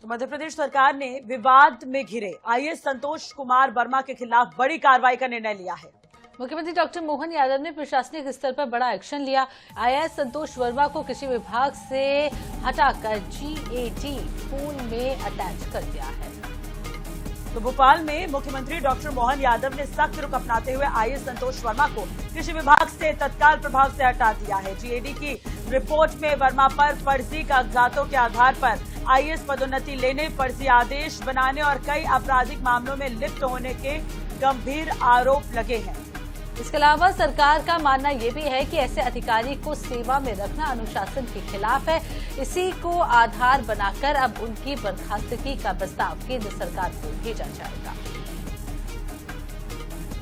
तो मध्य प्रदेश सरकार ने विवाद में घिरे आईएएस संतोष कुमार वर्मा के खिलाफ बड़ी कार्रवाई का निर्णय लिया है। मुख्यमंत्री डॉक्टर मोहन यादव ने प्रशासनिक स्तर पर बड़ा एक्शन लिया। आईएएस संतोष वर्मा को कृषि विभाग से हटाकर जीएडी पूल में अटैच कर दिया है। तो भोपाल में मुख्यमंत्री डॉक्टर मोहन यादव ने सख्त रुख अपनाते हुए आईएएस संतोष वर्मा को कृषि विभाग से तत्काल प्रभाव से हटा दिया है। जीएडी की रिपोर्ट में वर्मा पर फर्जी कागजातों के आधार पर आईएएस पदोन्नति लेने, फर्जी आदेश बनाने और कई आपराधिक मामलों में लिप्त होने के गंभीर आरोप लगे हैं। इसके अलावा सरकार का मानना यह भी है कि ऐसे अधिकारी को सेवा में रखना अनुशासन के खिलाफ है। इसी को आधार बनाकर अब उनकी बर्खास्तगी का प्रस्ताव केंद्र सरकार को भेजा जाएगा।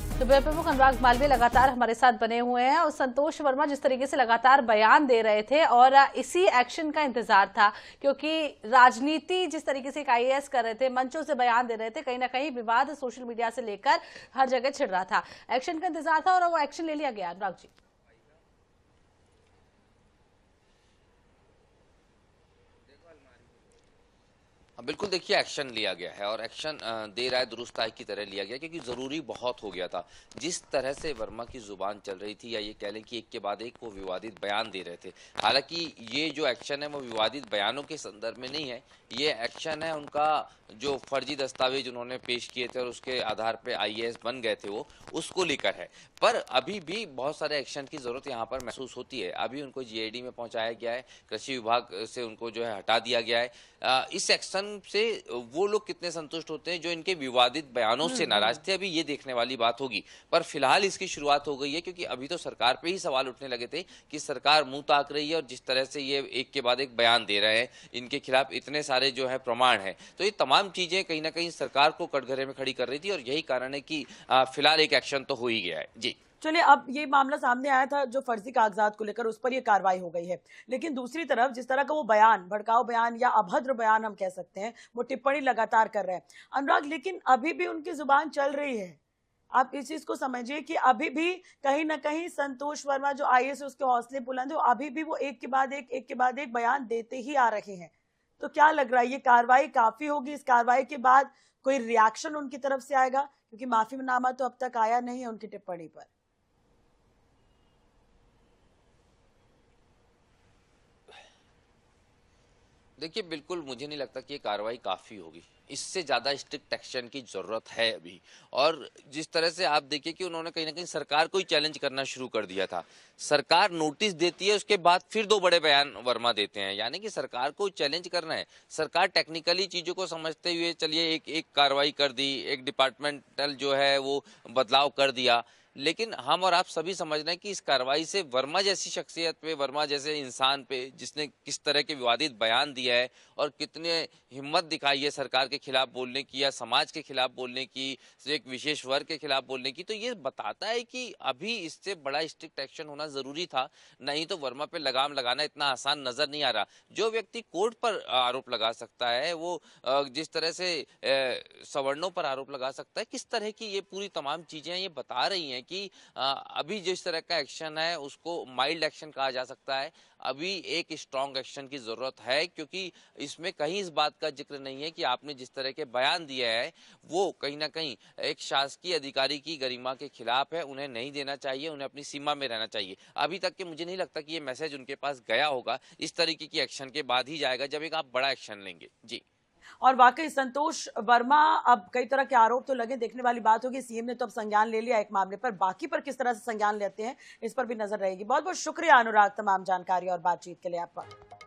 तो ब्यूरो प्रमुख अनुराग मालवीय लगातार हमारे साथ बने हुए हैं और संतोष वर्मा जिस तरीके से लगातार बयान दे रहे थे और इसी एक्शन का इंतजार था, क्योंकि राजनीति जिस तरीके से आईएएस कर रहे थे, मंचों से बयान दे रहे थे, कहीं ना कहीं विवाद सोशल मीडिया से लेकर हर जगह छिड़ रहा था। एक्शन का इंतजार था और वो एक्शन ले लिया गया। अनुराग जी, बिल्कुल, देखिए एक्शन लिया गया है और एक्शन देर आए दुरुस्त आए की तरह लिया गया, क्योंकि जरूरी बहुत हो गया था। जिस तरह से वर्मा की जुबान चल रही थी, या ये कह लें कि एक के बाद एक वो विवादित बयान दे रहे थे। हालांकि ये जो एक्शन है वो विवादित बयानों के संदर्भ में नहीं है, ये एक्शन है उनका जो फर्जी दस्तावेज उन्होंने पेश किए थे और उसके आधार पे आईएएस बन गए थे, वो उसको लेकर है। पर अभी भी बहुत सारे एक्शन की जरूरत यहाँ पर महसूस होती है। अभी उनको जीएडी में पहुंचाया गया है, कृषि विभाग से उनको जो है हटा दिया गया है। इस एक्शन से वो लोग कितने संतुष्ट होते हैं जो इनके विवादित बयानों से नाराज थे, अभी ये देखने वाली बात होगी। पर फिलहाल इसकी शुरुआत हो गई है, क्योंकि अभी तो सरकार पे ही सवाल उठने लगे थे कि सरकार मुंह ताक रही है और जिस तरह से ये एक के बाद एक बयान दे रहे हैं, इनके खिलाफ इतने सारे जो है प्रमाण है, तो ये तमाम चीजें कहीं ना कहीं सरकार को कटघरे में खड़ी कर रही थी और यही कारण है कि फिलहाल एक एक्शन तो हो ही गया है। जी चलिए, अब ये मामला सामने आया था जो फर्जी कागजात को लेकर, उस पर ये कार्रवाई हो गई है। लेकिन दूसरी तरफ जिस तरह का वो बयान, भड़काऊ बयान या अभद्र बयान हम कह सकते हैं, वो टिप्पणी लगातार कर रहे हैं अनुराग, लेकिन अभी भी उनकी जुबान चल रही है। आप इस चीज को समझिए कि अभी भी कहीं ना कहीं संतोष वर्मा जो आईएएस है उसके हौसले बुलंद है, अभी भी वो एक के बाद एक बयान देते ही आ रहे हैं। तो क्या लग रहा है, ये कार्रवाई काफी होगी? इस कार्रवाई के बाद कोई रिएक्शन उनकी तरफ से आएगा? क्योंकि माफीनामा तो अब तक आया नहीं है उनकी टिप्पणी पर। देखिए, बिल्कुल मुझे नहीं लगता कि ये कार्रवाई काफी होगी। इससे ज्यादा स्ट्रिक्ट एक्शन की जरूरत है अभी। और जिस तरह से आप देखिए कि उन्होंने कहीं ना कहीं सरकार को ही चैलेंज करना शुरू कर दिया था। सरकार नोटिस देती है, उसके बाद फिर 2 बड़े बयान वर्मा देते हैं, यानी कि सरकार को चैलेंज करना है। सरकार टेक्निकली चीजों को समझते हुए चलिए एक कार्रवाई कर दी, एक डिपार्टमेंटल जो है वो बदलाव कर दिया, लेकिन हम और आप सभी समझ रहे हैं कि इस कार्रवाई से वर्मा जैसी शख्सियत पे, वर्मा जैसे इंसान पे, जिसने किस तरह के विवादित बयान दिया है और कितने हिम्मत दिखाई है सरकार के खिलाफ बोलने की या समाज के खिलाफ बोलने की, एक विशेष वर्ग के खिलाफ बोलने की, तो ये बताता है कि अभी इससे बड़ा स्ट्रिक्ट एक्शन होना जरूरी था। नहीं तो वर्मा पे लगाम लगाना इतना आसान नजर नहीं आ रहा। जो व्यक्ति कोर्ट पर आरोप लगा सकता है, वो जिस तरह से सवर्णों पर आरोप लगा सकता है, किस तरह की ये पूरी तमाम चीजें ये बता रही हैं कि अभी जिस तरह का एक्शन है उसको माइल्ड एक्शन कहा जा सकता है। अभी एक स्ट्रॉन्ग एक्शन की जरूरत है, क्योंकि इसमें कहीं इस बात का जिक्र नहीं है कि आपने जिस तरह के बयान दिया है वो कहीं ना कहीं एक शासकीय अधिकारी की गरिमा के खिलाफ है। उन्हें नहीं देना चाहिए, उन्हें अपनी सीमा में रहना चाहिए। अभी तक के मुझे नहीं लगता कि ये मैसेज उनके पास गया होगा। इस तरीके की एक्शन के बाद ही जाएगा जब एक आप बड़ा एक्शन लेंगे। जी, और वाकई संतोष वर्मा, अब कई तरह के आरोप तो लगे, देखने वाली बात होगी। सीएम ने तो अब संज्ञान ले लिया एक मामले पर, बाकी पर किस तरह से संज्ञान लेते हैं इस पर भी नजर रहेगी। बहुत बहुत शुक्रिया अनुराग, तमाम जानकारी और बातचीत के लिए आपका।